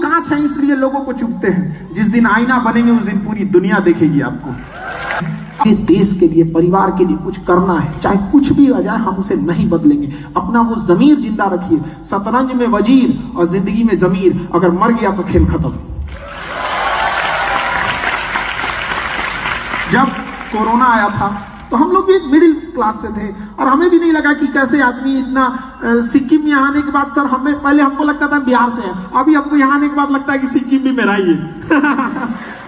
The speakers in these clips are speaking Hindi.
कांच है इसलिए लोगों को चुभते हैं, जिस दिन आईना बनेंगे उस दिन पूरी दुनिया देखेगी आपको। अपने देश के लिए, परिवार के लिए कुछ करना है, चाहे कुछ भी हो जाए, हम उसे नहीं बदलेंगे। अपना वो जमीर जिंदा रखिए। शतरंज में वजीर और जिंदगी में जमीर, अगर मर गया तो खेल खत्म। जब कोरोना आया था तो हम लोग भी मिडिल क्लास से थे और हमें भी नहीं लगा कि कैसे आदमी इतना, सिक्किम में आने के बाद सर हमें, पहले हमको लगता था बिहार से है, अभी हमको यहाँ आने के बाद लगता है कि सिक्किम भी मेरा ही है।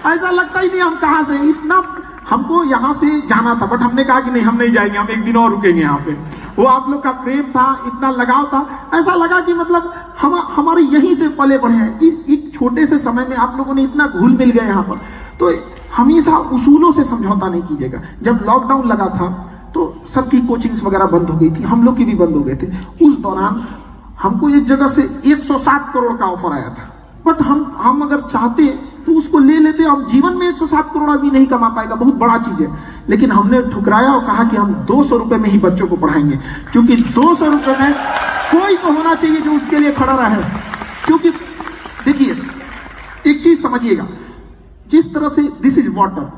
ऐसा लगता ही नहीं हम कहाँ से, इतना हमको यहाँ से जाना था, बट हमने कहा कि नहीं, हम नहीं जाएंगे, हम एक दिन और रुकेंगे यहाँ पे। वो आप लोग का प्रेम था, इतना लगाव था, ऐसा लगा कि मतलब हम हमारे यहीं से पले बढ़े हैं। एक छोटे से समय में आप लोगों ने इतना घुल मिल गए यहाँ पर। तो हमेशा उसूलों से समझौता नहीं कीजिएगा। जब लॉकडाउन लगा था तो सबकी कोचिंग्स वगैरह बंद हो गई थी, हम लोग की भी बंद हो गए थे। उस दौरान हमको एक जगह से 107 करोड़ का ऑफर आया था, बट हम अगर चाहते तो उसको ले लेते। हम जीवन में 107 करोड़ भी नहीं कमा पाएगा, बहुत बड़ा चीज है, लेकिन हमने ठुकराया और कहा कि हम 200 रुपए में ही बच्चों को पढ़ाएंगे, क्योंकि 200 रुपए में कोई तो होना चाहिए जो उसके लिए खड़ा रहे। क्योंकि देखिए, एक चीज समझिएगा, जिस तरह से दिस इज वाटर,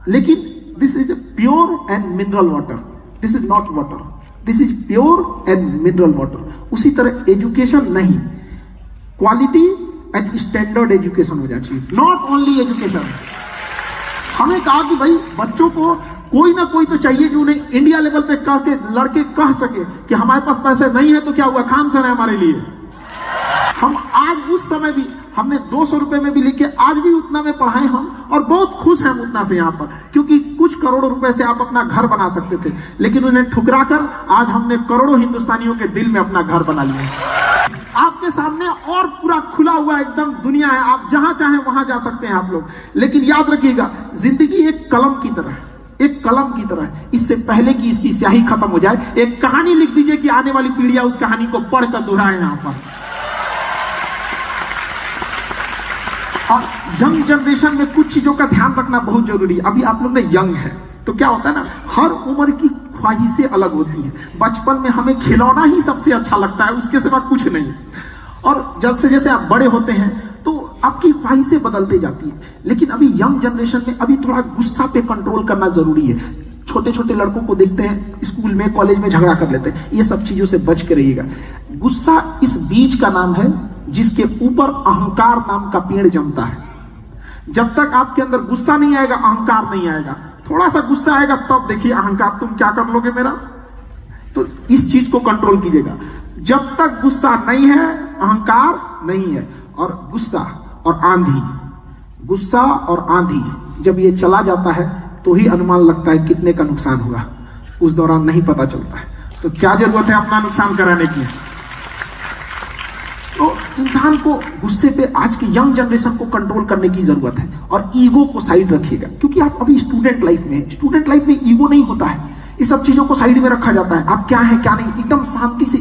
लेकिन this is pure and mineral water, this is not water, this is pure and mineral water. उसी तरह एजुकेशन नहीं, क्वालिटी एंड स्टैंडर्ड एजुकेशन हो जाना चाहिए, नॉट ओनली एजुकेशन। हमें कहा कि भाई बच्चों को कोई ना कोई तो चाहिए जो उन्हें इंडिया लेवल पे कह के लड़के कह सके कि हमारे पास पैसे नहीं है तो क्या हुआ, खान सर है हमारे लिए। हम आज उस समय भी हमने 200 रुपए में भी लिखे, आज भी उतना में पढ़ाए हम, और बहुत खुश हैं उतना से यहाँ पर, क्योंकि कुछ करोड़ों रुपए से आप अपना घर बना सकते थे, लेकिन उन्हें ठुकरा कर आज हमने करोड़ों हिंदुस्तानियों के दिल में अपना घर बना लिया। आपके सामने और पूरा खुला हुआ एकदम दुनिया है, आप जहां चाहें वहां जा सकते हैं आप लोग। लेकिन याद रखिएगा, जिंदगी एक कलम की तरह है, एक कलम की तरह है। इससे पहले कि इसकी स्याही खत्म हो जाए, एक कहानी लिख दीजिए कि आने वाली पीढ़ियां उस कहानी को पढ़कर दोहराए यहाँ पर। और यंग जनरेशन में कुछ चीजों का ध्यान रखना बहुत जरूरी है। अभी आप लोग ने यंग है तो क्या होता है ना, हर उम्र की ख्वाहिशें अलग होती हैं। बचपन में हमें खिलौना ही सबसे अच्छा लगता है, उसके सिवा कुछ नहीं। और जब से जैसे आप बड़े होते हैं तो आपकी ख्वाहिशें बदलती जाती है। लेकिन अभी यंग जनरेशन में अभी थोड़ा गुस्सा पे कंट्रोल करना जरूरी है। छोटे छोटे लड़कों को देखते हैं स्कूल में, कॉलेज में झगड़ा कर लेते हैं, ये सब चीजों से बच के रहिएगा। गुस्सा इस बीज का नाम है जिसके ऊपर अहंकार नाम का पेड़ जमता है। जब तक आपके अंदर गुस्सा नहीं आएगा, अहंकार नहीं आएगा। थोड़ा सा गुस्सा आएगा तब देखिए अहंकार, तुम क्या कर लोगे मेरा। तो इस चीज को कंट्रोल कीजिएगा। जब तक गुस्सा नहीं है, अहंकार नहीं है। और गुस्सा और आंधी, गुस्सा और आंधी जब ये चला जाता है तो ही अनुमान लगता है कितने का नुकसान हुआ, उस दौरान नहीं पता चलता है। तो क्या जरूरत है अपना नुकसान कराने की। तो इंसान को गुस्से पे, आज की यंग जनरेशन को कंट्रोल करने की जरूरत है। और ईगो को साइड रखिएगा, क्योंकि आप अभी स्टूडेंट लाइफ में ईगो नहीं होता है। इस सब चीजों को साइड में रखा जाता है। आप क्या है क्या नहीं, एकदम शांति से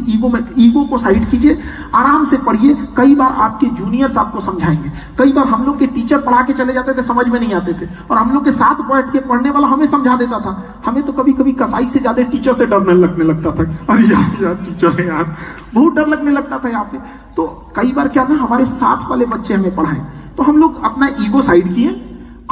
ईगो को साइड कीजिए, आराम से पढ़िए। कई बार आपके जूनियर्स आपको समझाएंगे। कई बार हम लोग के टीचर पढ़ा के चले जाते थे, समझ में नहीं आते थे, और हम लोग के साथ बैठ के पढ़ने वाला हमें समझा देता था। हमें तो कभी कभी कसाई से ज्यादा टीचर से डरने लगने लगता था। अरे यार टीचर है यार, बहुत डर लगने लगता था यहाँ पे। तो कई बार क्या ना, हमारे साथ वाले बच्चे हमें पढ़ाएं तो हम लोग अपना ईगो साइड किए,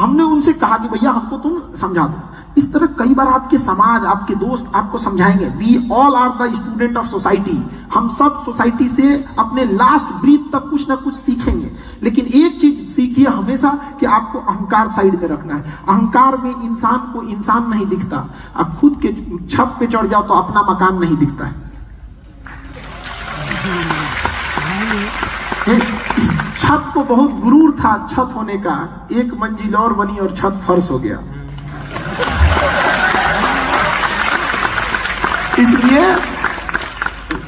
हमने उनसे कहा कि भैया हमको तुम समझा दो। इस तरह कई बार आपके समाज, आपके दोस्त आपको समझाएंगे। We all are the student of society. हम सब सोसाइटी से अपने लास्ट ब्रीथ तक कुछ ना कुछ सीखेंगे। लेकिन एक चीज सीखिए हमेशा कि आपको अहंकार साइड में रखना है। अहंकार में इंसान को इंसान नहीं दिखता। आप खुद के छत पे चढ़ जाओ तो अपना मकान नहीं दिखता है। इस छत को बहुत गुरूर था छत होने का, एक मंजिल और बनी और छत फर्श हो गया। इसलिए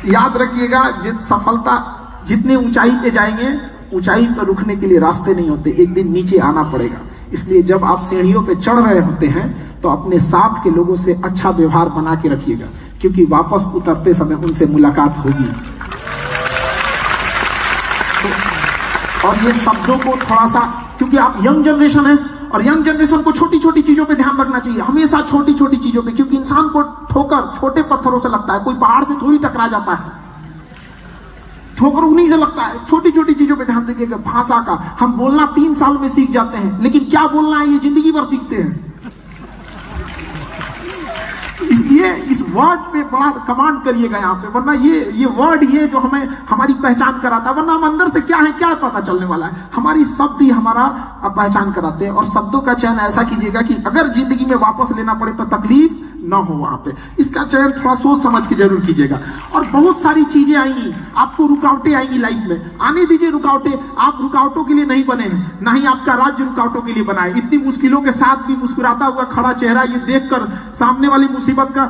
याद रखिएगा, सफलता जितने ऊंचाई पे जाएंगे, ऊंचाई पर रुकने के लिए रास्ते नहीं होते, एक दिन नीचे आना पड़ेगा। इसलिए जब आप सीढ़ियों पे चढ़ रहे होते हैं तो अपने साथ के लोगों से अच्छा व्यवहार बना के रखिएगा, क्योंकि वापस उतरते समय उनसे मुलाकात होगी। और ये शब्दों को थोड़ा सा, क्योंकि आप यंग जनरेशन है और यंग जनरेशन को छोटी छोटी चीजों पे ध्यान रखना चाहिए, हमेशा छोटी छोटी चीजों पे, क्योंकि इंसान को ठोकर छोटे पत्थरों से लगता है, कोई पहाड़ से थोड़ी टकरा जाता है। ठोकर उन्हीं से लगता है। छोटी छोटी चीजों पे ध्यान रखिएगा। भाषा का हम बोलना 3 साल में सीख जाते हैं, लेकिन क्या बोलना है ये जिंदगी भर सीखते हैं। इसलिए इस वर्ड पे बड़ा कमांड करिएगा यहाँ पे, वरना ये वर्ड ये जो हमें हमारी पहचान कराता है, वरना हम अंदर से क्या है क्या पता चलने वाला है। हमारी शब्द ही हमारा पहचान कराते हैं। और शब्दों का चयन ऐसा कीजिएगा कि अगर जिंदगी में वापस लेना पड़े तो तकलीफ ना हो वहां पे। इसका चयन थोड़ा सोच समझ के जरूर कीजिएगा। और बहुत सारी चीजें आएंगी, आपको रुकावटें आएंगी लाइफ में, आने दीजिए रुकावटें। आप रुकावटों के लिए नहीं बने हैं, ना ही आपका राज्य रुकावटों के लिए बना है। इतनी मुश्किलों के साथ भी मुस्कुराता हुआ खड़ा चेहरा ये देखकर सामने वाली मुसीबत का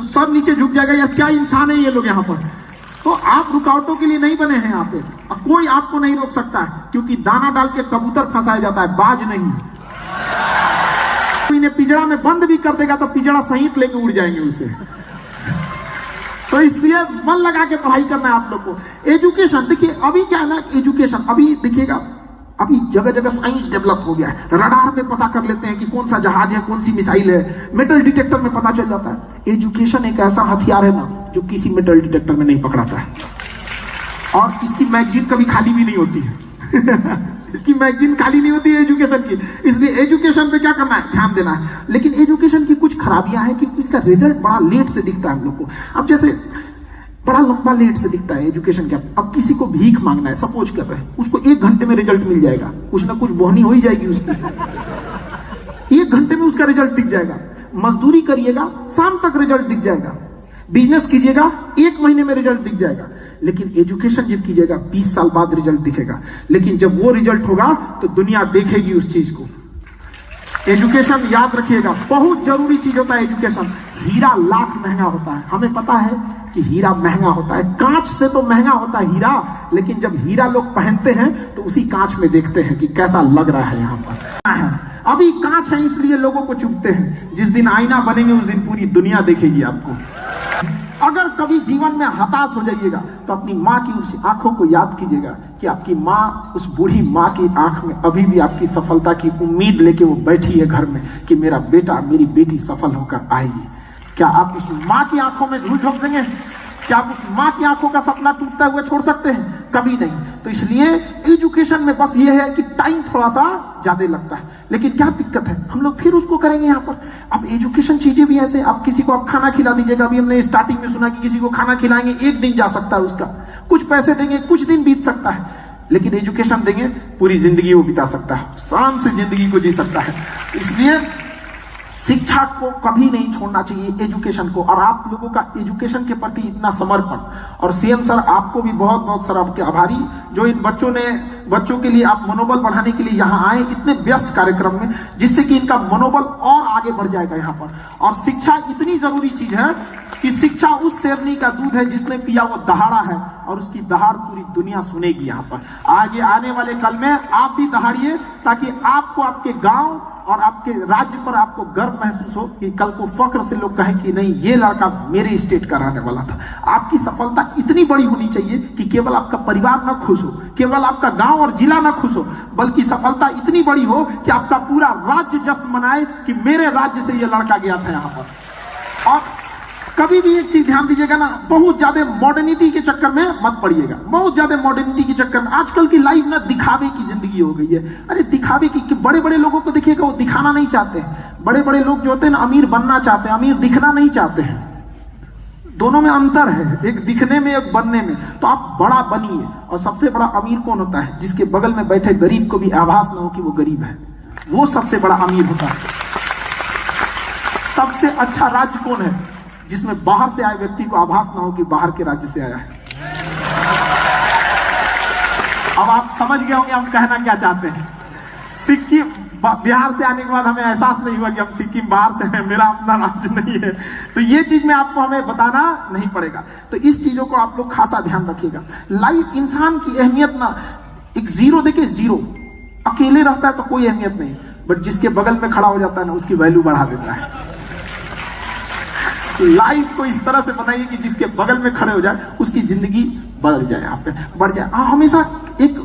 सर नीचे झुक जाएगा, यार क्या इंसान है ये लोग यहाँ पर। तो आप रुकावटों के लिए नहीं बने हैं यहाँ पे, और कोई आपको नहीं रोक सकता है, क्योंकि दाना डाल के कबूतर फंसाया जाता है, बाज नहीं। इन्हें पिंजड़ा में बंद भी कर देगा तो पिंजड़ा सहित लेके उड़ जाएंगे उसे। तो इसलिए मन लगा के पढ़ाई करना है आप लोग को। एजुकेशन देखिए, अभी क्या है ना, एजुकेशन अभी देखिएगा, अभी जगह जगह साइंस डेवलप हो गया है। रडार में पता कर लेते हैं कि कौन सा जहाज है, कौन सी मिसाइल है, मेटल डिटेक्टर में पता चल जाता है। एजुकेशन एक ऐसा हथियार है ना जो किसी मेटल डिटेक्टर में नहीं पकड़ाता है, और इसकी मैगजीन कभी खाली भी नहीं होती है। इसकी मैगजीन खाली नहीं होती है एजुकेशन की। इसलिए एजुकेशन पे क्या करना है, ध्यान देना है। लेकिन एजुकेशन की कुछ खराबियां हैं कि इसका रिजल्ट बड़ा लेट से दिखता है हम लोग को। अब जैसे बड़ा लंबा लेट से दिखता है एजुकेशन का। अब किसी को भीख मांगना है, सपोज कर रहे हैं, उसको 1 घंटे में रिजल्ट मिल जाएगा, कुछ ना कुछ बोहनी हो ही जाएगी उसकी। 1 घंटे में उसका रिजल्ट दिख जाएगा। मजदूरी करिएगा, शाम तक रिजल्ट दिख जाएगा। बिजनेस कीजिएगा, 1 महीने में रिजल्ट दिख जाएगा। लेकिन एजुकेशन जब कीजिएगा 20 साल बाद रिजल्ट दिखेगा। लेकिन जब वो रिजल्ट होगा तो दुनिया देखेगी उस चीज को। एजुकेशन याद रखिएगा, बहुत जरूरी चीज होता है एजुकेशन। हीरा लाख महंगा होता है, हमें पता है कि हीरा महंगा होता है। कांच से तो महंगा होता है हीरा, लेकिन जब हीरा लोग पहनते हैं तो उसी कांच में देखते हैं कि कैसा लग रहा है यहाँ पर। अभी कांच है इसलिए लोगों को चुभते हैं, जिस दिन आईना बनेंगे उस दिन पूरी दुनिया देखेगी आपको। अगर कभी जीवन में हताश हो जाइएगा तो अपनी माँ की उस आंखों को याद कीजिएगा कि आपकी माँ, उस बूढ़ी माँ की आंख में अभी भी आपकी सफलता की उम्मीद लेके वो बैठी है घर में कि मेरा बेटा, मेरी बेटी सफल होकर आएगी। क्या आप उस माँ की आंखों में धूल झोंक देंगे? क्या आप उस माँ की आंखों का सपना टूटता हुआ छोड़ सकते हैं? कभी नहीं। तो इसलिए एजुकेशन में बस ये है कि टाइम थोड़ा सा ज्यादा लगता है, लेकिन क्या दिक्कत है, हम लोग फिर उसको करेंगे यहाँ पर। अब एजुकेशन चीजें भी ऐसे, आप किसी को आप खाना खिला दीजिएगा। अभी हमने स्टार्टिंग में सुना कि किसी को खाना खिलाएंगे 1 दिन जा सकता है उसका, कुछ पैसे देंगे कुछ दिन बीत सकता है, लेकिन एजुकेशन देंगे पूरी जिंदगी वो बिता सकता है, शान से जिंदगी को जी सकता है। इसलिए शिक्षा को कभी नहीं छोड़ना चाहिए, एजुकेशन को। और आप लोगों का एजुकेशन के प्रति इतना समर्पण, और सीएम सर आपको भी बहुत बहुत सर आपके आभारी, जो इन बच्चों के लिए आप मनोबल बढ़ाने के लिए यहाँ आए इतने व्यस्त कार्यक्रम में, जिससे कि इनका मनोबल और आगे बढ़ जाएगा यहाँ पर। और शिक्षा इतनी जरूरी चीज है कि शिक्षा उस शेरनी का दूध है जिसने पिया वो दहाड़ा है, और उसकी दहाड़ पूरी दुनिया सुनेगी यहाँ पर। आगे आने वाले कल में आप भी दहाड़िए, ताकि आपको आपके गांव और आपके राज्य पर आपको गर्व महसूस हो कि कल को फख्र से लोग कहें कि नहीं, ये लड़का मेरे स्टेट का रहने वाला था। आपकी सफलता इतनी बड़ी होनी चाहिए कि केवल आपका परिवार ना खुश हो, केवल आपका गांव और जिला ना खुश हो, बल्कि सफलता इतनी बड़ी हो कि आपका पूरा राज्य जश्न मनाए कि मेरे राज्य से ये लड़का गया था यहाँ पर। और कभी भी एक चीज ध्यान दीजिएगा ना, बहुत ज्यादा मॉडर्निटी के चक्कर में मत पड़िएगा। बहुत ज्यादा मॉडर्निटी के चक्कर में आजकल की लाइफ ना दिखावे की जिंदगी हो गई है। अरे दिखावे की, बड़े बड़े लोगों को देखिएगा वो दिखाना नहीं चाहते हैं। बड़े बड़े लोग जो होते हैं ना अमीर बनना चाहते हैं, अमीर दिखना नहीं चाहते हैं। दोनों में अंतर है, एक दिखने में एक बनने में। तो आप बड़ा बनिए। और सबसे बड़ा अमीर कौन होता है? जिसके बगल में बैठे गरीब को भी आभास ना हो कि वो गरीब है, वो सबसे बड़ा अमीर होता है। सबसे अच्छा राज्य कौन है? जिसमें बाहर से आए व्यक्ति को आभास ना हो कि बाहर के राज्य से आया है। अब आप समझ गए होंगे हम कहना क्या चाहते हैं। सिक्किम, बिहार से आने के बाद हमें एहसास नहीं हुआ कि हम सिक्किम बाहर से हैं, मेरा अपना राज्य नहीं है। तो ये चीज में आपको हमें बताना नहीं पड़ेगा। तो इस चीजों को आप लोग खासा ध्यान रखिएगा। लाइफ, इंसान की अहमियत ना, एक जीरो देखिए, जीरो अकेले रहता है तो कोई अहमियत नहीं, बट जिसके बगल में खड़ा हो जाता है ना उसकी वैल्यू बढ़ा देता है। लाइफ को इस तरह से बनाइए कि जिसके बगल में खड़े हो जाए उसकी जिंदगी बढ़ जाए, यहाँ पे बढ़ जाए। हमेशा एक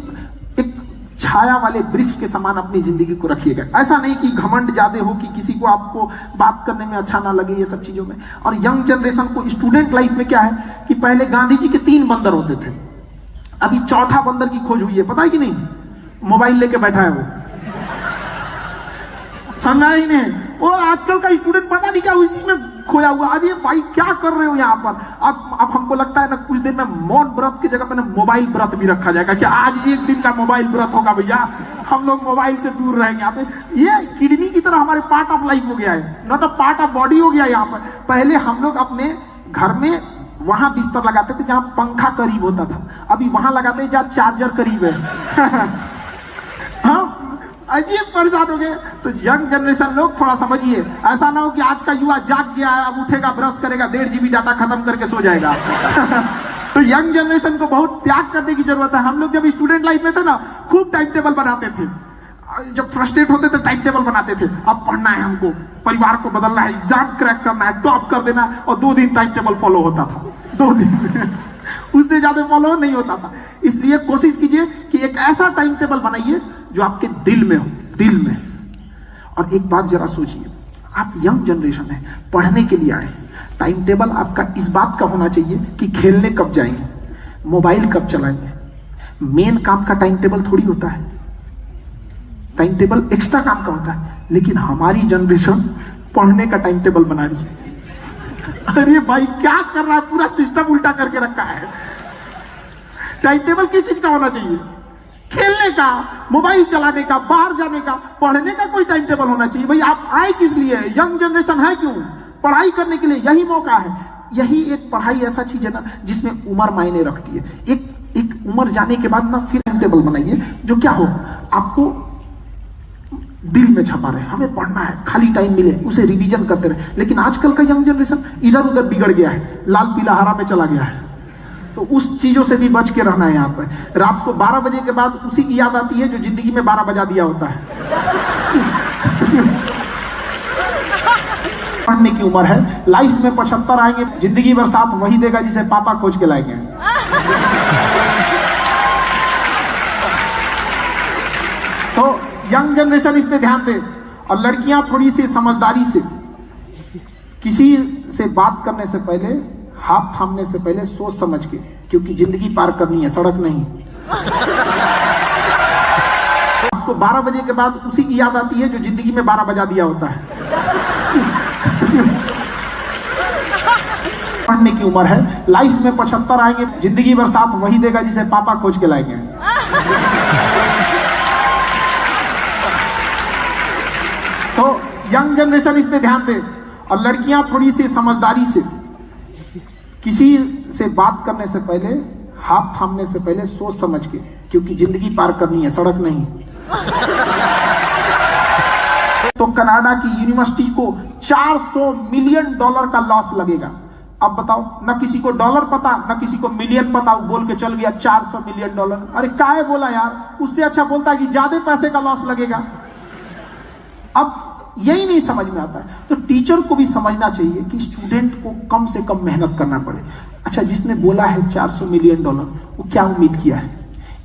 छाया वाले वृक्ष के समान अपनी जिंदगी को रखिएगा। ऐसा नहीं कि घमंड ज्यादा हो कि किसी को आपको बात करने में अच्छा ना लगे, ये सब चीजों में। और यंग जनरेशन को, स्टूडेंट लाइफ में क्या है कि पहले गांधी जी के 3 बंदर होते थे। अभी चौथा बंदर की खोज हुई है, पता है कि नहीं? मोबाइल लेके बैठा है वो, समझा ही नहीं। वो आजकल का स्टूडेंट पता नहीं क्या इसी में खोया हुआ। अरे भाई क्या कर रहे हो यहाँ पर? अब हमको लगता है ना कुछ दिन में मौन व्रत की जगह पे ना मोबाइल व्रत भी रखा जाएगा कि आज एक दिन का मोबाइल व्रत होगा भैया, हम लोग मोबाइल से दूर रहेंगे। यहाँ पे ये किडनी की तरह हमारे पार्ट ऑफ लाइफ हो गया है, not a part of body हो गया यहाँ पर। पहले हम लोग अपने घर में वहां बिस्तर लगाते थे जहां पंखा करीब होता था, अभी वहां लगाते हैं जहां चार्जर करीब है। हाँ, अजीब परेशान हो गए। तो यंग जनरेशन लोग थोड़ा समझिए, ऐसा ना हो कि आज का युवा जाग गया है, अब उठेगा ब्रश करेगा 1.5 GB डाटा खत्म करके सो जाएगा। तो यंग जनरेशन को बहुत त्याग करने की जरूरत है। हम लोग जब स्टूडेंट लाइफ में थे ना, खूब टाइम टेबल बनाते थे, जब फ्रस्ट्रेट होते थे टाइम टेबल बनाते थे, अब पढ़ना है हमको, परिवार को बदलना है, एग्जाम क्रैक करना है, टॉप कर देना है, और 2 दिन टाइम टेबल फॉलो होता था, 2 दिन उससे ज्यादा फॉलो नहीं होता था। इसलिए कोशिश कीजिए कि एक ऐसा टाइम टेबल बनाइए जो आपके दिल में हो, दिल में। और एक बात जरा सोचिए, आप यंग जनरेशन है, पढ़ने के लिए आए, टाइम टेबल आपका इस बात का होना चाहिए कि खेलने कब जाएंगे, मोबाइल कब चलाएंगे। मेन काम का टाइम टेबल थोड़ी होता है, टाइम टेबल एक्स्ट्रा काम का होता है। लेकिन हमारी जनरेशन पढ़ने का टाइम टेबल बना रही है। अरे भाई क्या कर रहा है, पूरा सिस्टम उल्टा करके रखा है। टाइम टेबल किस चीज का होना चाहिए? खेलने का, मोबाइल चलाने का, बाहर जाने का। पढ़ने का कोई टाइम टेबल होना चाहिए। भाई आप आए किस लिए? यंग जनरेशन है क्यों? पढ़ाई करने के लिए। यही मौका है, यही एक पढ़ाई ऐसा चीज है ना जिसमें उम्र मायने रखती है। एक उम्र जाने के बाद ना फिर टाइम टेबल बनाइए जो क्या हो, आपको दिल में छपा रहे, हमें पढ़ना है, खाली टाइम मिले उसे रिवीजन करते रहे। लेकिन आजकल का यंग जनरेशन इधर उधर बिगड़ गया है, लाल पीला हरा में चला गया है। तो उस चीजों से भी बच के रहना है। यहाँ पर रात को 12 बजे के बाद उसी की याद आती है जो जिंदगी में 12 बजा दिया होता है। पढ़ने की उम्र है, लाइफ में 75 आएंगे, जिंदगी भर साथ वही देगा जिसे पापा खोज के लाएंगे। तो यंग जनरेशन इस पे ध्यान दे। और लड़कियां थोड़ी सी समझदारी से, किसी से बात करने से पहले, हाथ थामने से पहले सोच समझ के, क्योंकि जिंदगी पार करनी है, सड़क नहीं। आपको 12 बजे के बाद उसी की याद आती है जो जिंदगी में 12 बजा दिया होता है। पढ़ने की उम्र है, लाइफ में 75 आएंगे, जिंदगी भर साथ वही देगा जिसे पापा खोज के लाएंगे। तो यंग जनरेशन इस पे ध्यान दे। और लड़कियां थोड़ी सी समझदारी से, किसी से बात करने से पहले, हाथ थामने से पहले सोच समझ के, क्योंकि जिंदगी पार करनी है, सड़क नहीं। तो कनाडा की यूनिवर्सिटी को $400 मिलियन का लॉस लगेगा। अब बताओ, ना किसी को डॉलर पता, ना किसी को मिलियन पता, बोल के चल गया $400 मिलियन। अरे काहे बोला यार, उससे अच्छा बोलता है कि ज्यादा पैसे का लॉस लगेगा। अब यही नहीं समझ में आता है। तो टीचर को भी समझना चाहिए कि स्टूडेंट को कम से कम मेहनत करना पड़े। अच्छा, जिसने बोला है $400 मिलियन, वो क्या उम्मीद किया है?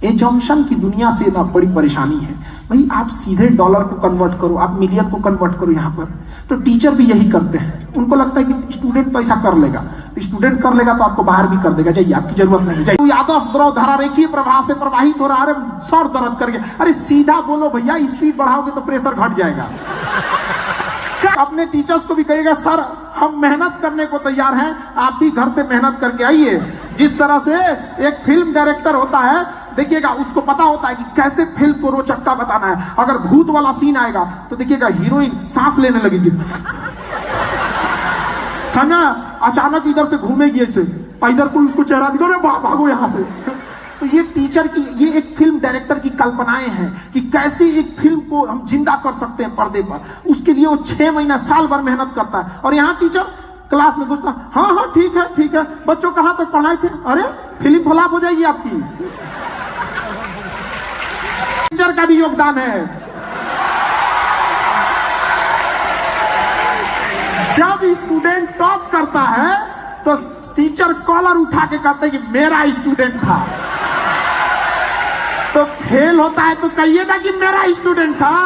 एजम्पशन की दुनिया से ना बड़ी परेशानी है। भाई आप सीधे डॉलर को कन्वर्ट करो, आप मिलियन को कन्वर्ट करो। यहाँ पर तो टीचर भी यही करते हैं। उनको लगता है कि स्टूडेंट तो ऐसा कर लेगा, तो स्टूडेंट कर लेगा तो आपको बाहर भी कर देगा, चाहिए आपकी जरूरत नहीं चाहिए। तो आदर्श द्रव धारा रेखीय प्रवाह से प्रवाहित हो रहा है। अरे सर दर्द कर गया। अरे सीधा बोलो भैया, स्पीड बढ़ाओगे तो प्रेशर घट जाएगा। अपने टीचर्स को भी कहिएगा, सर हम मेहनत करने को तैयार हैं, आप भी घर से मेहनत करके आइए। जिस तरह से एक फिल्म डायरेक्टर होता है, देखिएगा उसको पता होता है कि कैसे फिल्म को रोचकता बताना है। अगर भूत वाला सीन आएगा तो देखिएगा हीरोइन सांस लेने लगेगी, समझा? अचानक इधर से घूमेगी ऐसे, इधर कोई उसको चेहरा दिखा, भागो यहां से। तो ये टीचर की, ये एक फिल्म डायरेक्टर की कल्पनाएं हैं कि कैसे एक फिल्म को हम जिंदा कर सकते हैं पर्दे पर। उसके लिए वो 6 महीना साल भर मेहनत करता है। और यहाँ टीचर क्लास में घुसता, हाँ ठीक है ठीक है, बच्चों कहां तक पढ़ाए थे? अरे फिल्म फ्लॉप हो जाएगी आपकी। टीचर का भी योगदान है। जब स्टूडेंट टॉप करता है तो टीचर कॉलर उठा के कहते हैं कि मेरा स्टूडेंट था। तो फेल होता है तो कहिएगा कि मेरा स्टूडेंट था।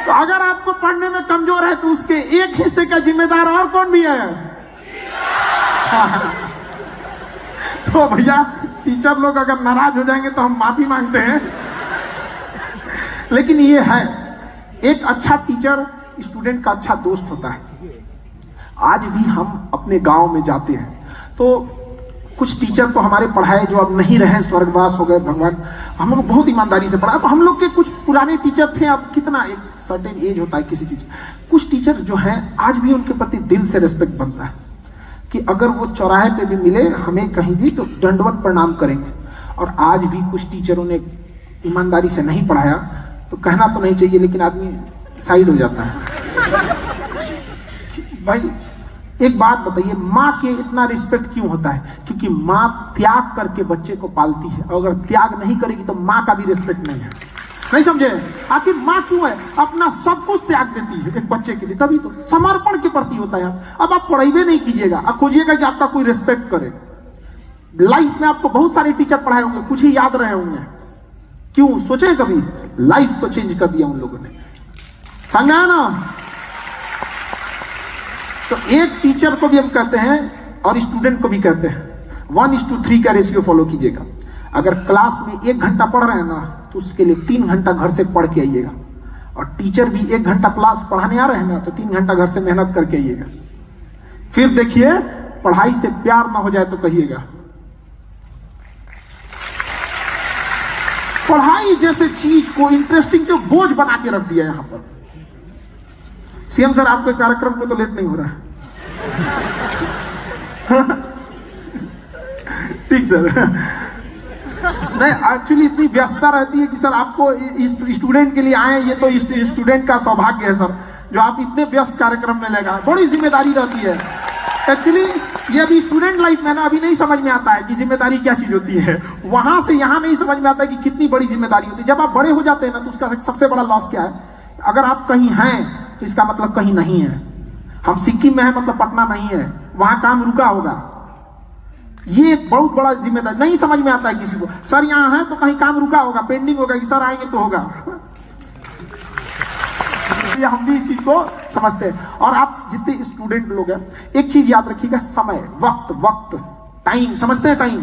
तो अगर आपको पढ़ने में कमजोर है तो उसके एक हिस्से का जिम्मेदार और कौन भी है? तो भैया टीचर लोग अगर नाराज हो जाएंगे तो हम माफी मांगते हैं। लेकिन ये है, एक अच्छा टीचर स्टूडेंट का अच्छा दोस्त होता है। आज भी हम अपने गांव में जाते हैं तो कुछ टीचर तो हमारे पढ़ाए जो अब नहीं रहे, स्वर्गवास हो गए भगवान, हम लोग बहुत ईमानदारी से पढ़ा। अब हम लोग के कुछ पुराने टीचर थे, अब कितना एक सर्टेन एज होता है किसी चीज, कुछ टीचर जो हैं आज भी उनके प्रति दिल से रिस्पेक्ट बनता है कि अगर वो चौराहे पे भी मिले हमें कहीं भी तो दंडवत प्रणाम करेंगे। और आज भी कुछ टीचरों ने ईमानदारी से नहीं पढ़ाया तो कहना तो नहीं चाहिए लेकिन आदमी साइड हो जाता है। भाई एक बात बताइए, माँ के इतना रिस्पेक्ट क्यों होता है? क्योंकि माँ त्याग करके बच्चे को पालती है, अगर त्याग नहीं करेगी तो माँ का भी रिस्पेक्ट नहीं है। नहीं समझे? आखिर माँ क्यों है? अपना सब कुछ त्याग देती है एक बच्चे के लिए, तभी तो समर्पण के प्रति होता है। अब आप पढ़ाई नहीं कीजिएगा, आप खोजिएगा कि आपका कोई रिस्पेक्ट करे। लाइफ में आपको बहुत सारे टीचर पढ़ाए होंगे, कुछ ही याद रहे होंगे, क्यों सोचे कभी? लाइफ को चेंज कर दिया उन लोगों ने, समझा ना? तो एक टीचर को भी हम कहते हैं और स्टूडेंट को भी कहते हैं 1:3 का रेशियो फॉलो कीजिएगा। अगर क्लास में 1 घंटा पढ़ रहे हैं ना तो उसके लिए 3 घंटा घर से पढ़ के आइएगा। और टीचर भी 1 घंटा क्लास पढ़ाने आ रहे हैं ना तो 3 घंटा घर से मेहनत करके आइएगा। फिर देखिए पढ़ाई से प्यार ना हो जाए तो कहिएगा। पढ़ाई जैसे चीज को इंटरेस्टिंग जो बोझ बना के रख दिया यहां पर। सीएम सर आपके कार्यक्रम को तो लेट नहीं हो रहा है? ठीक सर। नहीं एक्चुअली इतनी व्यस्तता रहती है कि सर आपको स्टूडेंट के लिए आए, ये तो स्टूडेंट का सौभाग्य है सर जो आप इतने व्यस्त कार्यक्रम में लगा। बड़ी जिम्मेदारी रहती है एक्चुअली। ये अभी स्टूडेंट लाइफ में ना अभी नहीं समझ में आता है कि जिम्मेदारी क्या चीज होती है। वहां से यहां नहीं समझ में आता है कि कितनी बड़ी जिम्मेदारी होती है। जब आप बड़े हो जाते हैं ना तो उसका सबसे बड़ा लॉस क्या है? अगर आप कहीं हैं तो इसका मतलब कहीं नहीं है। हम सिक्किम में हैं मतलब पटना नहीं है, वहां काम रुका होगा। ये एक बहुत बड़ा जिम्मेदारी नहीं समझ में आता है किसी को। सर यहाँ है तो कहीं काम रुका होगा, पेंडिंग होगा कि सर आएंगे तो होगा। हम भी इस चीज को समझते हैं। और आप जितने स्टूडेंट लोग हैं एक चीज याद रखिएगा, समय, वक्त, टाइम, समझते हैं टाइम?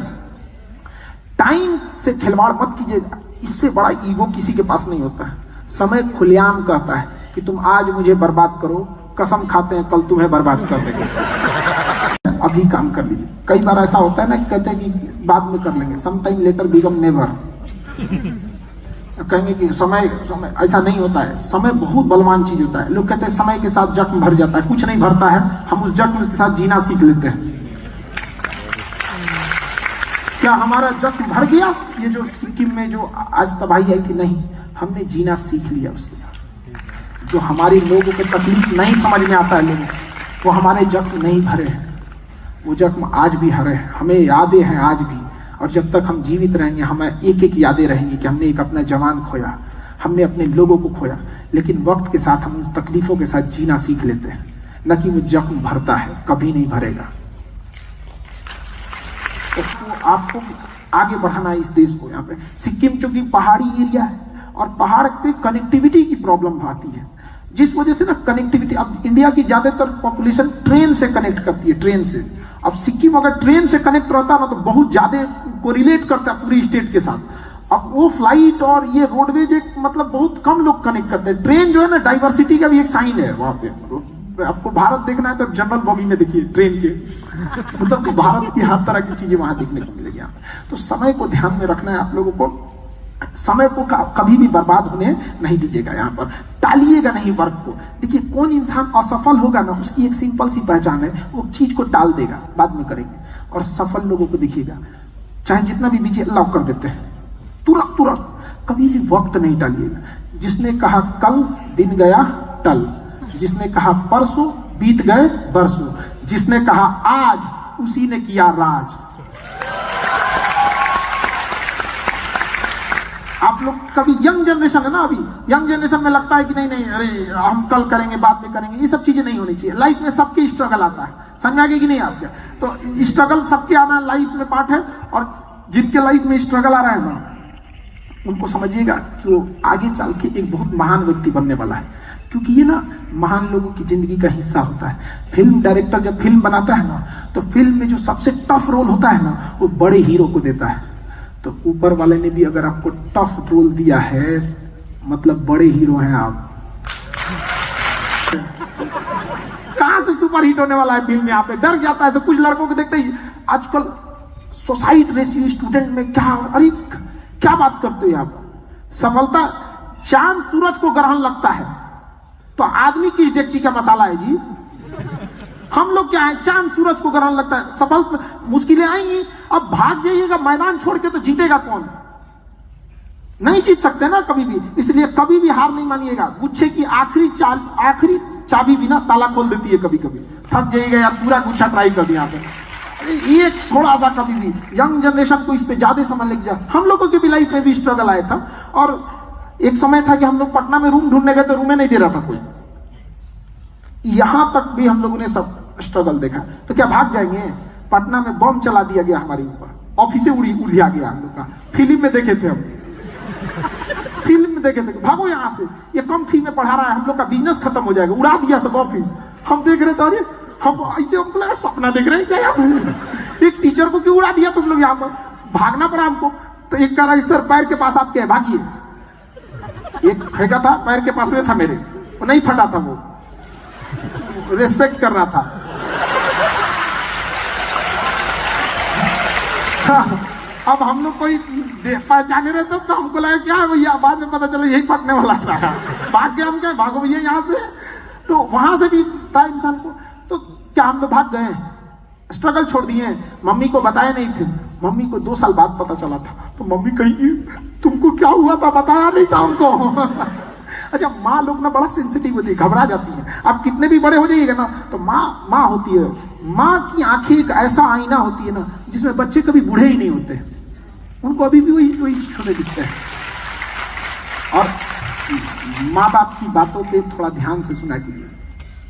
टाइम से खिलवाड़ मत कीजिएगा। इससे बड़ा ईगो किसी के पास नहीं होता है। समय खुलेआम कहता है कि तुम आज मुझे बर्बाद करो, कसम खाते हैं कल तुम्हें बर्बाद कर देंगे। अभी काम कर लीजिए। कई बार ऐसा होता है ना, कहते हैं कि बाद में कर लेंगे, some time later become never. कहेंगे कि समय ऐसा नहीं होता है। समय बहुत बलवान चीज होता है। लोग कहते हैं समय के साथ जख्म भर जाता है, कुछ नहीं भरता है, हम उस जख्म के साथ जीना सीख लेते हैं। क्या हमारा जख्म भर गया? ये जो सिक्किम में जो आज तबाही आई थी, नहीं, हमने जीना सीख लिया उसके साथ। जो हमारे लोगों को तकलीफ नहीं समझ में आता है, लोगों वो हमारे जख्म नहीं भरे हैं, वो जख्म आज भी हरे हैं, हमें यादें हैं आज भी। और जब तक हम जीवित रहेंगे हमें एक एक यादें रहेंगी कि हमने एक अपना जवान खोया, हमने अपने लोगों को खोया। लेकिन वक्त के साथ हम उन तकलीफों के साथ जीना सीख लेते हैं, न कि वो जख्म भरता है, कभी नहीं भरेगा। तो आपको आगे बढ़ाना है इस देश को। यहाँ पे सिक्किम चूंकि पहाड़ी एरिया है और पहाड़ पे कनेक्टिविटी की प्रॉब्लम आती है, जिस वजह से ना कनेक्टिविटी, अब इंडिया की ज्यादातर पॉपुलेशन ट्रेन से कनेक्ट करती है, ट्रेन से। अब सिक्किम अगर ट्रेन से कनेक्ट रहता ना तो बहुत ज्यादा कोरिलेट करता है पूरी स्टेट के साथ। अब वो फ्लाइट और ये रोडवेज एक मतलब बहुत कम लोग कनेक्ट करते हैं। ट्रेन जो है ना डाइवर्सिटी का भी एक साइन है वहां पे। मतलब आपको भारत देखना है तो जनरल बॉगी में देखिए ट्रेन के, मतलब भारत की हर तरह की चीजें वहां देखने को मिलेगी। तो समय को ध्यान में रखना है आप लोगों को। समय को कभी भी बर्बाद होने नहीं दीजिएगा। यहाँ पर टालिएगा नहीं वर्क को। देखिए कौन इंसान असफल होगा ना, उसकी एक सिंपल सी पहचान है, वो चीज को टाल देगा, बाद में करेंगे। और सफल लोगों को देखिएगा, चाहे जितना भी बीजे अलाउ कर देते हैं, तुरंत कभी भी वक्त नहीं टालिएगा। जिसने कहा कल, दिन गया टल। जिसने कहा परसों, बीत गए बरसों। जिसने कहा आज, उसी ने किया राज। आप लोग कभी यंग जनरेशन है ना, अभी यंग जनरेशन में लगता है कि नहीं अरे हम कल करेंगे, बाद में करेंगे। ये सब चीजें नहीं होनी चाहिए। लाइफ में सबके स्ट्रगल आता है, समझा कि नहीं आपके? तो स्ट्रगल सबके आना लाइफ में पार्ट है। और जिनके लाइफ में स्ट्रगल आ रहा है ना, उनको समझिएगा कि वो आगे चल के एक बहुत महान व्यक्ति बनने वाला है। क्योंकि ये ना महान लोगों की जिंदगी का हिस्सा होता है। फिल्म डायरेक्टर जब फिल्म बनाता है ना, तो फिल्म में जो सबसे टफ रोल होता है ना, वो बड़े हीरो को देता है। तो ऊपर वाले ने भी अगर आपको टफ रोल दिया है, मतलब बड़े हीरो हैं आप। कहां से सुपर हिट होने वाला है फिल्म? यहाँ पे डर जाता है। कुछ लड़कों को देखते ही आजकल सोसाइटी रेशियो स्टूडेंट में क्या, अरे क्या बात करते हो? यहाँ पर सफलता चांद सूरज को ग्रहण लगता है, तो आदमी किस डेगची का मसाला है जी? हम लोग क्या है, चांद सूरज को ग्रहण लगता है। सफल मुश्किलें आएंगी, अब भाग जाइएगा मैदान छोड़ के, तो जीतेगा कौन? नहीं जीत सकते ना कभी भी। इसलिए कभी भी हार नहीं मानिएगा। गुच्छे की आखिरी चाबी भी ना ताला खोल देती है। कभी कभी थक जाइएगा यार, पूरा गुच्छा ट्राई कर दिया पे, ये थोड़ा सा कभी भी यंग जनरेशन को इस पे ज्यादा समय लग जाए। हम लोगों की भी लाइफ में भी स्ट्रगल आया था, और एक समय था कि हम लोग पटना में रूम ढूंढने गए तो रूमें नहीं दे रहा था कोई। यहां तक भी हम लोगों ने सब स्ट्रगल देखा। तो क्या भाग जाएंगे? पटना में बम चला दिया गया हमारे ऊपर, ऑफिसे उड़िया गया हम लोग का। फिल्म में देखे थे हम, फिल्म में देखे थे, भागो यहां से, ये कम फी में पढ़ा रहा है, हम लोग का बिजनेस खत्म हो जाएगा। उड़ा दिया सब ऑफिस। हम देख रहे थे, अरे हम ऐसे हमको लगा सपना देख रहे हैं क्या यार? एक टीचर को क्यों उड़ा दिया तुम लोग? यहाँ पर भागना पड़ा हमको। तो एक कह रहा है सर पैर के पास आपके है, भागिए। एक फेंका था, पैर के पास में था मेरे, वो नहीं फटा था, वो रेस्पेक्ट कर रहा था। अब हम लोग कोई पहचाने रहे तो हमको लगा क्या है भैया, बाद में पता चला यही फटने वाला था। भाग के हम कहे भागो भैया यहाँ से। तो वहां से भी था इंसान को। तो क्या हम लोग भाग गए? स्ट्रगल छोड़ दिए? मम्मी को बताए नहीं थे। मम्मी को 2 साल बाद पता चला था। तो मम्मी कहेगी तुमको क्या हुआ था, बताया नहीं था हमको। अच्छा, माँ लोग ना बड़ा सेंसिटिव होती है, घबरा जाती है। आप कितने भी बड़े हो जाइएगा ना, तो माँ होती है। माँ की आंखें एक ऐसा आईना होती है ना, जिसमें बच्चे कभी बूढ़े ही नहीं होते, उनको अभी भी वही छोटे दिखते हैं। और माँ बाप की बातों पे थोड़ा ध्यान से सुना कीजिए।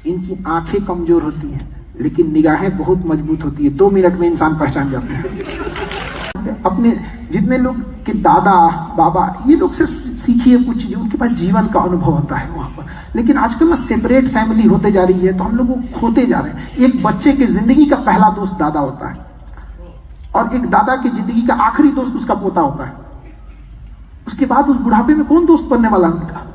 इनकी आंखें कमजोर होती हैं, लेकिन निगाहें बहुत मजबूत होती है। 2 मिनट में इंसान पहचान जाते हैं। अपने जितने लोग के दादा बाबा, ये लोग से सीखिए कुछ चीजें, उनके पास जीवन का अनुभव होता है वहां पर। लेकिन आजकल ना सेपरेट फैमिली होते जा रही है, तो हम लोग वो खोते जा रहे हैं। एक बच्चे की जिंदगी का पहला दोस्त दादा होता है, और एक दादा की जिंदगी का आखिरी दोस्त उसका पोता होता है। उसके बाद उस बुढ़ापे में कौन दोस्त बनने वाला है उनका?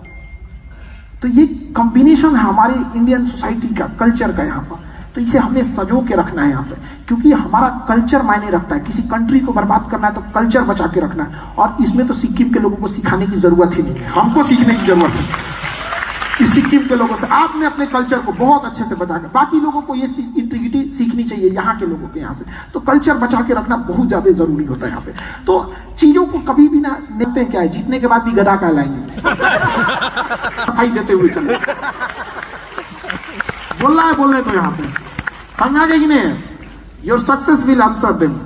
तो ये कॉम्बिनेशन है हमारे इंडियन सोसाइटी का, कल्चर का यहाँ पर। तो इसे हमें सजो के रखना है यहाँ पे, क्योंकि हमारा कल्चर मायने रखता है। किसी कंट्री को बर्बाद करना है तो कल्चर बचा के रखना है। और इसमें तो सिक्किम के लोगों को सिखाने की जरूरत ही नहीं है, हमको सीखने की जरूरत है कि सिक्किम के लोगों से आपने अपने कल्चर को बहुत अच्छे से बचा के, बाकी लोगों को ये इंटीग्रिटी सीखनी चाहिए यहाँ के लोगों के यहाँ से। तो कल्चर बचा के रखना बहुत ज्यादा जरूरी होता है यहाँ पे। तो चीजों को कभी भी ना देखते हैं, क्या है जीतने के बाद भी गधा कहलाएंगे, सफाई देते हुए चले। बोल रहे तो यहाँ पे समझ गए कि नहीं? Your success will answer them.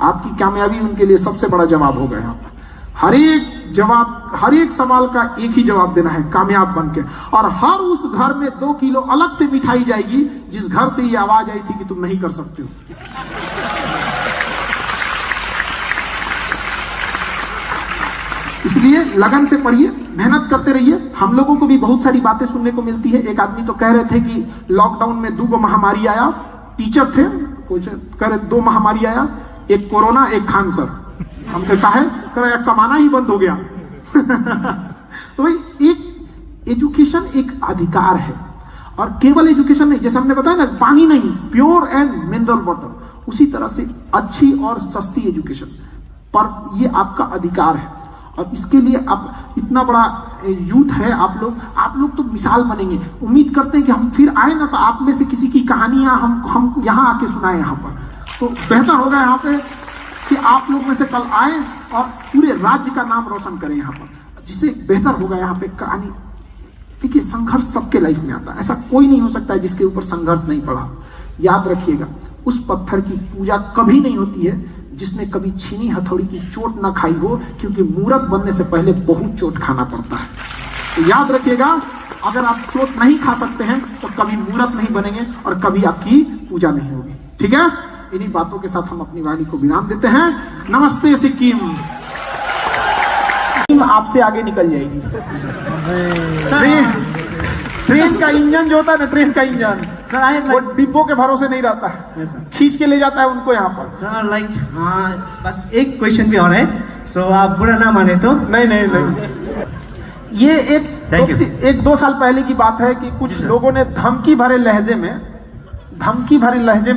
आपकी कामयाबी उनके लिए सबसे बड़ा जवाब होगा। यहाँ पर हर एक सवाल का एक ही जवाब देना है, कामयाब बन के। और हर उस घर में 2 किलो अलग से मिठाई जाएगी जिस घर से ये आवाज आई थी कि तुम नहीं कर सकते हो। इसलिए लगन से पढ़िए, मेहनत करते रहिए। हम लोगों को भी बहुत सारी बातें सुनने को मिलती है। एक आदमी तो कह रहे थे कि लॉकडाउन में 2 महामारी आया। टीचर थे, कुछ कह रहे 2 महामारी आया, एक कोरोना एक खानसर। हमने कहा है कह रहे कमाना ही बंद हो गया। तो भाई एक एजुकेशन एक अधिकार है, और केवल एजुकेशन नहीं, जैसे हमने बताया ना, पानी नहीं, प्योर एंड मिनरल वाटर, उसी तरह से अच्छी और सस्ती एजुकेशन पर ये आपका अधिकार है। और इसके लिए आप इतना बड़ा यूथ है, आप लोग तो मिसाल बनेंगे। उम्मीद करते हैं कि हम फिर आए ना, तो आप में से किसी की कहानियां हम यहाँ आके सुनाए यहाँ पर। तो बेहतर होगा यहाँ पे कि आप लोग में से कल आए और पूरे राज्य का नाम रोशन करें यहाँ पर, जिससे बेहतर होगा यहाँ पे कहानी। देखिए, संघर्ष सबके लाइफ में आता है, ऐसा कोई नहीं हो सकता है जिसके ऊपर संघर्ष नहीं पड़ा। याद रखिएगा, उस पत्थर की पूजा कभी नहीं होती है जिसने कभी छीनी हथौड़ी की चोट ना खाई हो, क्योंकि मूर्त बनने से पहले बहुत चोट खाना पड़ता है। तो याद रखिएगा, अगर आप चोट नहीं खा सकते हैं तो कभी मूर्त नहीं बनेंगे और कभी आपकी पूजा नहीं होगी। ठीक है, इन्हीं बातों के साथ हम अपनी वाणी को विराम देते हैं। नमस्ते सिक्किम। आपसे आगे निकल जाएगी। ट्रेन का इंजन जो होता है ना, ट्रेन का इंजन Sir, I have वो like डिब्बों के भरोसे नहीं रहता है, yes sir. खींच के ले जाता है उनको यहाँ पर। Sir, like बस एक क्वेश्चन भी और है, so आप बुरा ना माने तो। नहीं नहीं नहीं, ये Thank you. एक दो साल पहले की बात है कि कुछ लोगों ने धमकी भरे लहजे में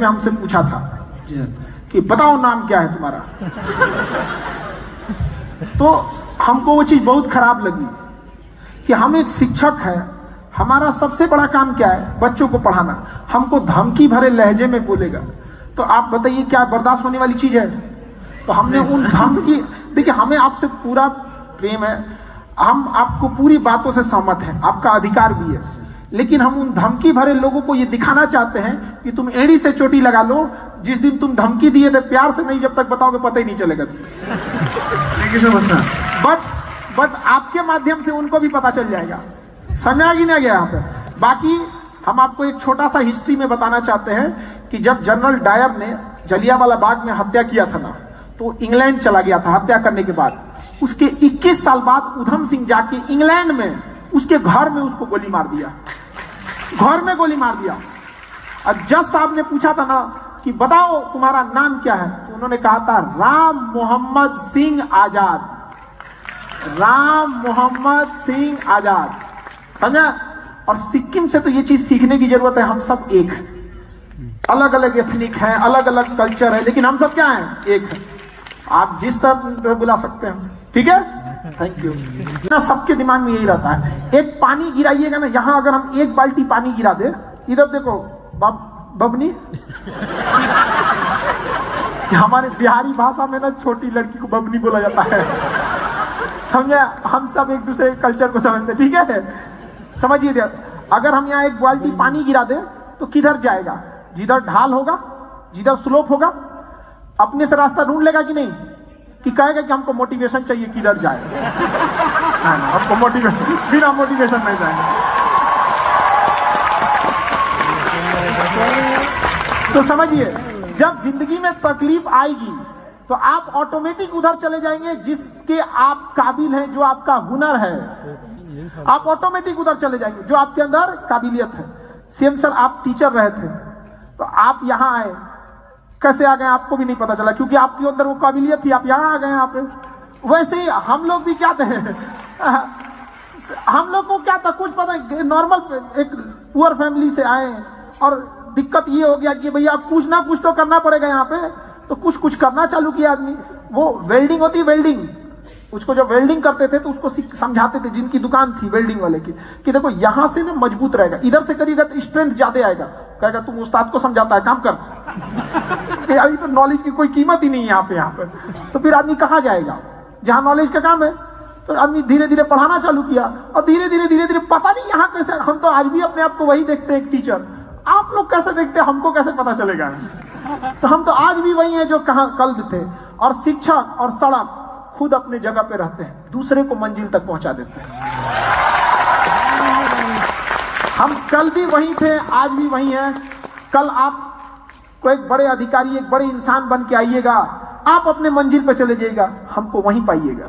हमसे पूछा था जी सर। कि बताओ नाम क्या है तुम्हारा। तो हमको वो चीज बहुत खराब लगी कि हम एक शिक्षक है, हमारा सबसे बड़ा काम क्या है, बच्चों को पढ़ाना, हमको धमकी भरे लहजे में बोलेगा तो आप बताइए क्या बर्दाश्त होने वाली चीज है। तो हमने उन धमकी, देखिए हमें आपसे पूरा प्रेम है, हम आपको पूरी बातों से सहमत हैं, आपका अधिकार भी है, लेकिन हम उन धमकी भरे लोगों को ये दिखाना चाहते हैं कि तुम एड़ी से चोटी लगा लो, जिस दिन तुम धमकी दिए थे प्यार से नहीं, जब तक बताओगे पता ही नहीं चलेगा। Thank you so much sir. But आपके माध्यम से उनको भी पता चल जाएगा, समझा कि नहीं गया यहाँ पे। बाकी हम आपको एक छोटा सा हिस्ट्री में बताना चाहते हैं कि जब जनरल डायर ने जलियांवाला बाग में हत्या किया था ना, तो इंग्लैंड चला गया था हत्या करने के बाद। उसके 21 साल बाद उधम सिंह जाके इंग्लैंड में उसके घर में उसको गोली मार दिया, घर में गोली मार दिया। और जज साहब ने पूछा था ना कि बताओ तुम्हारा नाम क्या है, तो उन्होंने कहा था राम मोहम्मद सिंह आजाद, राम मोहम्मद सिंह आजाद, समझा। और सिक्किम से तो ये चीज सीखने की जरूरत है, हम सब एक हैं, अलग अलग एथनिक हैं, अलग अलग कल्चर है, लेकिन हम सब क्या हैं, एक हैं। आप जिस तरह बुला सकते हैं, ठीक है। थैंक यू ना, सबके दिमाग में यही रहता है। एक पानी गिराइएगा ना, यहां अगर हम एक बाल्टी पानी गिरा दे, इधर देखो बबनी हमारे बिहारी भाषा में ना छोटी लड़की को बबनी बोला जाता है, समझे। हम सब एक दूसरे के कल्चर को समझते, ठीक है, समझिए। अगर हम यहाँ एक बाल्टी पानी गिरा दे तो किधर जाएगा, जिधर ढाल होगा, जिधर स्लोप होगा, अपने से रास्ता ढूंढ लेगा कि नहीं, कि कहेगा कि हमको मोटिवेशन चाहिए किधर जाए। हमको मोटिवेशन, बिना मोटिवेशन नहीं जाएगा। तो समझिए, जब जिंदगी में तकलीफ आएगी तो आप ऑटोमेटिक उधर चले जाएंगे जिसके आप काबिल हैं, जो आपका हुनर है, आप ऑटोमेटिक उधर चले जाएंगे जो आपके अंदर काबिलियत है। सीएम सर, आप टीचर रहे थे तो आप यहाँ आए, कैसे आ गए आपको भी नहीं पता चला, क्योंकि आपके अंदर वो काबिलियत थी, आप यहाँ आ गए यहाँ पे। वैसे ही हम लोग भी क्या थे हम लोग को क्या था कुछ पता नहीं, नॉर्मल एक पुअर फैमिली से आए और दिक्कत ये हो गया कि भैया कुछ ना कुछ तो करना पड़ेगा यहाँ पे, तो कुछ करना चालू किया आदमी। वो वेल्डिंग होती, वेल्डिंग, उसको जब वेल्डिंग करते थे तो उसको समझाते थे, जिनकी दुकान थी वेल्डिंग वाले की, कि देखो यहाँ से ना मजबूत रहेगा, इधर से करिएगा तो स्ट्रेंथ ज्यादा आएगा। कहेगा तुम उस्ताद को समझाता है, काम कर। यार तो नॉलेज की कोई कीमत ही नहीं है यहाँ पे। तो फिर आदमी कहाँ जाएगा जहाँ नॉलेज का काम है। तो आदमी धीरे धीरे पढ़ाना चालू किया और धीरे धीरे पता नहीं यहाँ कैसे, हम तो आज भी अपने आप को वही देखते हैं एक टीचर, आप लोग कैसे देखते हैं, हमको कैसे पता चलेगा। तो हम तो आज भी वही हैं जो कहाँ कल थे। और शिक्षक और सड़क खुद अपने जगह पे रहते हैं, दूसरे को मंजिल तक पहुंचा देते हैं। हम कल भी वही थे, आज भी वही हैं। कल आप को एक बड़े अधिकारी, एक बड़े इंसान बन के आइएगा, आप अपने मंजिल पे चले जाइएगा, हमको वहीं पाइएगा।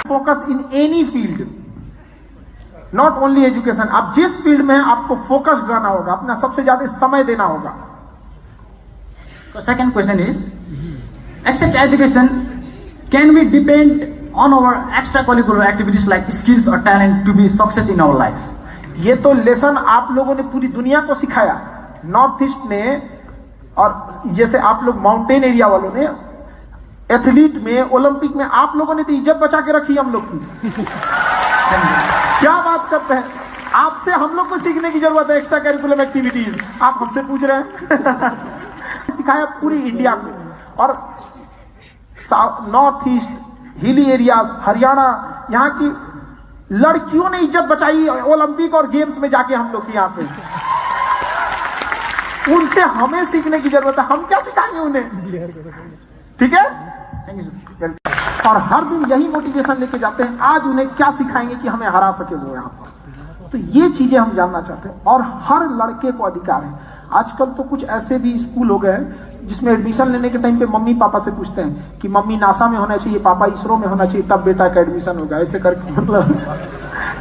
Focus in any field, not only education. आप जिस फील्ड में हैं आपको फोकस्ड रहना होगा, अपना सबसे ज्यादा समय देना होगा। So second question is, except education, can we depend on our extracurricular activities like skills or talent to be success in our life? ये तो लेसन आप लोगों ने पूरी दुनिया को सिखाया, नॉर्थ ईस्ट ने, और जैसे आप लोग माउंटेन एरिया वालों ने, एथलीट में, ओलंपिक में आप लोगों ने तो इज्जत बचा के रखी हम लोग की। क्या बात करते हैं, आपसे हम लोग को सीखने की जरूरत है एक्स्ट्रा करिकुलर एक्टिविटीज, आप हमसे पूछ रहे हैं। सिखाया पूरी इंडिया को। और north east, hilly areas, Haryana, यहाँ की लड़कियों ने इज्जत बचाई ओलंपिक और गेम्स में जाके हम लोग की यहाँ पे। उनसे हमें सीखने की जरूरत है, हम क्या सिखाएंगे उन्हें, ठीक है। और हर दिन यही मोटिवेशन लेके जाते हैं, आज उन्हें क्या सिखाएंगे कि हमें हरा सके वो यहाँ पर। तो ये चीजें हम जानना चाहते हैं और हर लड़के को अधिकार है। आजकल तो कुछ ऐसे भी स्कूल हो गए हैं जिसमें एडमिशन लेने के टाइम पे मम्मी पापा से पूछते हैं कि मम्मी नासा में होना चाहिए, पापा इसरो में होना चाहिए, तब बेटा का एडमिशन होगा। ऐसे करके मतलब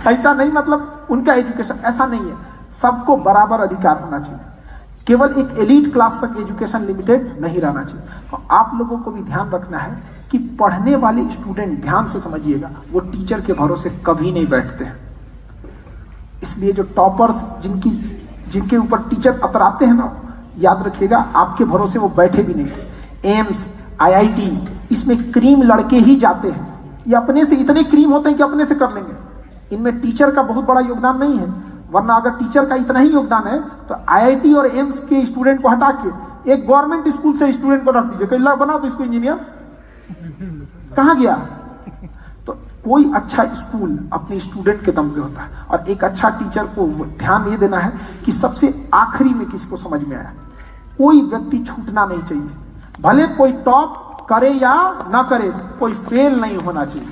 ऐसा नहीं, मतलब उनका एजुकेशन ऐसा नहीं है, सबको बराबर अधिकार होना चाहिए, केवल एक एलीट क्लास तक एजुकेशन लिमिटेड नहीं रहना चाहिए। तो आप लोगों को भी ध्यान रखना है कि पढ़ने वाले स्टूडेंट, ध्यान से समझिएगा, वो टीचर के भरोसे कभी नहीं बैठते हैं। इसलिए जो टॉपर्स जिनके ऊपर टीचर अतराते हैं ना, याद रखिएगा आपके भरोसे वो बैठे भी नहीं। एम्स, IIT, इसमें क्रीम लड़के ही जाते हैं, ये अपने से इतने क्रीम होते हैं कि अपने से कर लेंगे, इनमें टीचर का बहुत बड़ा योगदान नहीं है। वरना अगर टीचर का इतना ही योगदान है तो IIT और एम्स के स्टूडेंट को हटा के एक गवर्नमेंट स्कूल से स्टूडेंट को रख दीजिए, कहीं बना तो इसको इंजीनियर, कहां गया? तो कोई अच्छा स्कूल अपने स्टूडेंट के दम पे होता है, और एक अच्छा टीचर को ध्यान ये देना है कि सबसे आखिरी में किसको समझ में आया, कोई व्यक्ति छूटना नहीं चाहिए, भले कोई टॉप करे या ना करे, कोई फेल नहीं होना चाहिए।